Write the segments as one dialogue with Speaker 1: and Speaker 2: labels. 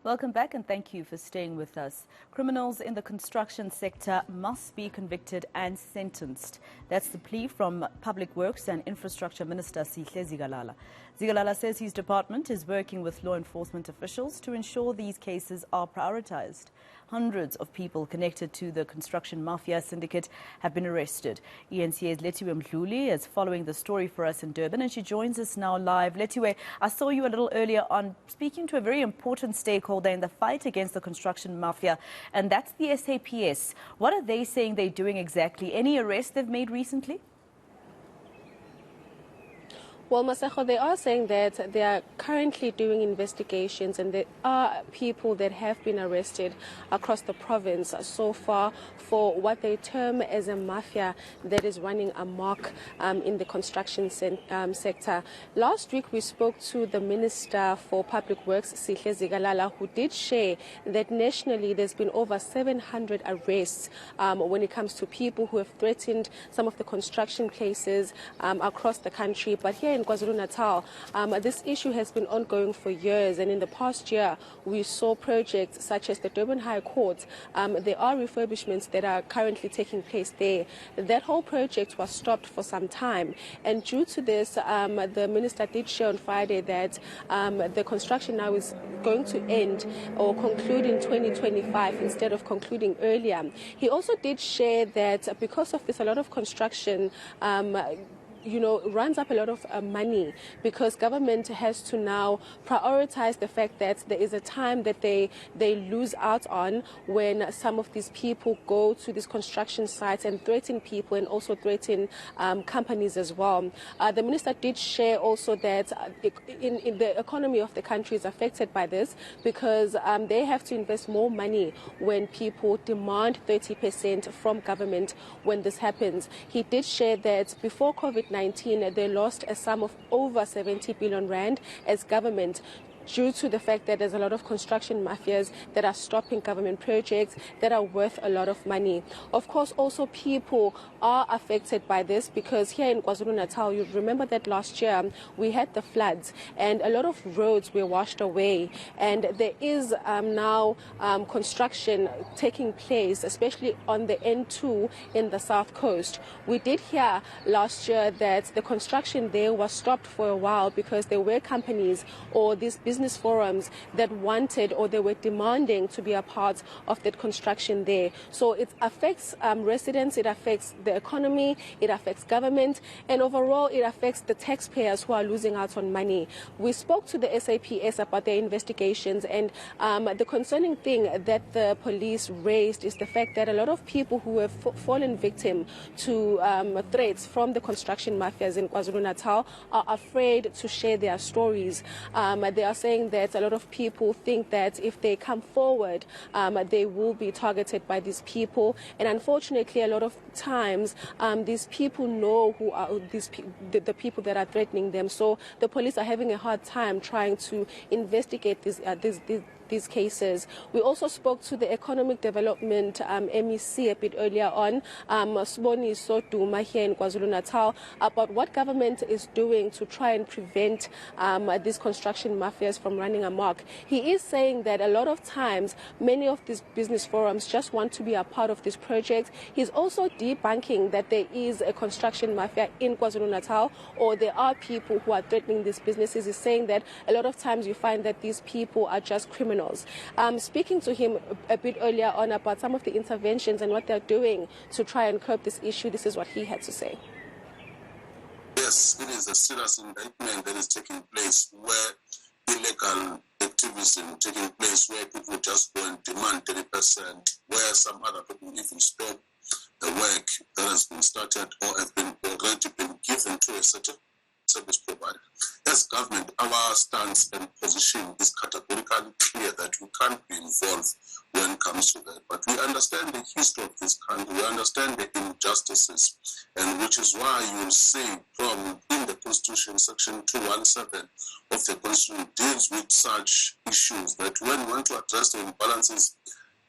Speaker 1: Welcome back and thank you for staying with us. Criminals in the construction sector must be convicted and sentenced. That's the plea from Public Works and Infrastructure Minister Sihle Zikalala. Zikalala says his department is working with law enforcement officials to ensure these cases are prioritized. Hundreds of people connected to the construction mafia syndicate have been arrested. eNCA's Lethiwe Mdluli is following the story for us in Durban and she joins us now live. Lethiwe, I saw you a little earlier on speaking to a very important stakeholder in the fight against the construction mafia, and that's the SAPS. What are they saying they're doing exactly? Any arrests they've made recently?
Speaker 2: Well, Masako, they are saying that they are currently doing investigations and there are people that have been arrested across the province so far for what they term as a mafia that is running amok in the construction sector. Last week, we spoke to the Minister for Public Works, Sihle Zikalala, who did share that nationally there's been over 700 arrests when it comes to people who have threatened some of the construction places across the country. But here in KwaZulu-Natal, this issue has been ongoing for years, and in the past year we saw projects such as the Durban High Court. There are refurbishments that are currently taking place there. That whole project was stopped for some time, and due to this, the minister did share on Friday that the construction now is going to end or conclude in 2025 instead of concluding earlier. He also did share that because of this, a lot of construction runs up a lot of money, because government has to now prioritize the fact that there is a time that they lose out on when some of these people go to these construction sites and threaten people and also threaten companies as well. The minister did share also that in the economy of the country is affected by this, because they have to invest more money when people demand 30% from government when this happens. He did share that before COVID-19, they lost a sum of over 70 billion rand as government, due to the fact that there's a lot of construction mafias that are stopping government projects that are worth a lot of money. Of course, also people are affected by this, because here in KwaZulu-Natal, you remember that last year we had the floods and a lot of roads were washed away, and there is now construction taking place, especially on the N2 in the South Coast. We did hear last year that the construction there was stopped for a while because there were companies or these business forums that wanted or they were demanding to be a part of that construction there. So it affects residents, it affects the economy, it affects government, and overall it affects the taxpayers who are losing out on money. We spoke to the SAPS about their investigations, and the concerning thing that the police raised is the fact that a lot of people who have fallen victim to threats from the construction mafias in KwaZulu-Natal are afraid to share their stories. They are saying that a lot of people think that if they come forward, they will be targeted by these people. And unfortunately, a lot of times, these people know who are the people that are threatening them. So the police are having a hard time trying to investigate these cases. We also spoke to the Economic Development MEC a bit earlier on, Sboni Soduma here in KwaZulu-Natal, about what government is doing to try and prevent these construction mafias from running amok. He is saying that a lot of times, many of these business forums just want to be a part of this project. He's also debunking that there is a construction mafia in KwaZulu-Natal, or there are people who are threatening these businesses. He's saying that a lot of times you find that these people are just criminals. Speaking to him a bit earlier on about some of the interventions and what they're doing to try and curb this issue, this is what he had to say.
Speaker 3: Yes, it is a serious indictment that is taking place, where illegal activism taking place, where people just go and demand 30%, where some other people even stop the work that has been started or have been already been given to a certain service provider. As government, our stance and position is categorically clear that we can't be involved when it comes to that. But we understand the history of this country, we understand the injustices, and which is why you will see from in the Constitution, Section 217 of the Constitution deals with such issues, that when we want to address the imbalances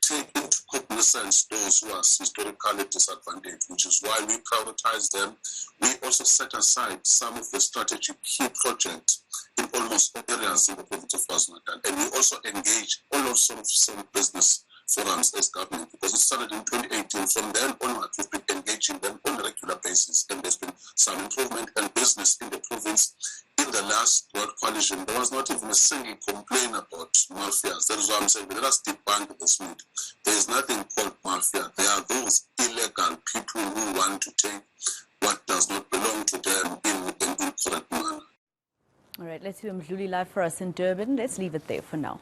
Speaker 3: take into cognizance those who are historically disadvantaged, which is why we prioritize them. We also set aside some of the strategic key projects in almost all areas in the province of KwaZulu-Natal. And we also engage all of some business forums as government, because it started in 2018. From then onwards, we've been engaging them on a regular basis, and there's been some improvement and business in the province. In the last World Coalition, there was not even a single complaint about mafias. That is why I'm saying, let us debunk this myth. There is nothing called mafia. There are those illegal people who want to take what does not belong to them in an incorrect manner.
Speaker 1: All right, Lethiwe Mdluli live for us in Durban. Let's leave it there for now.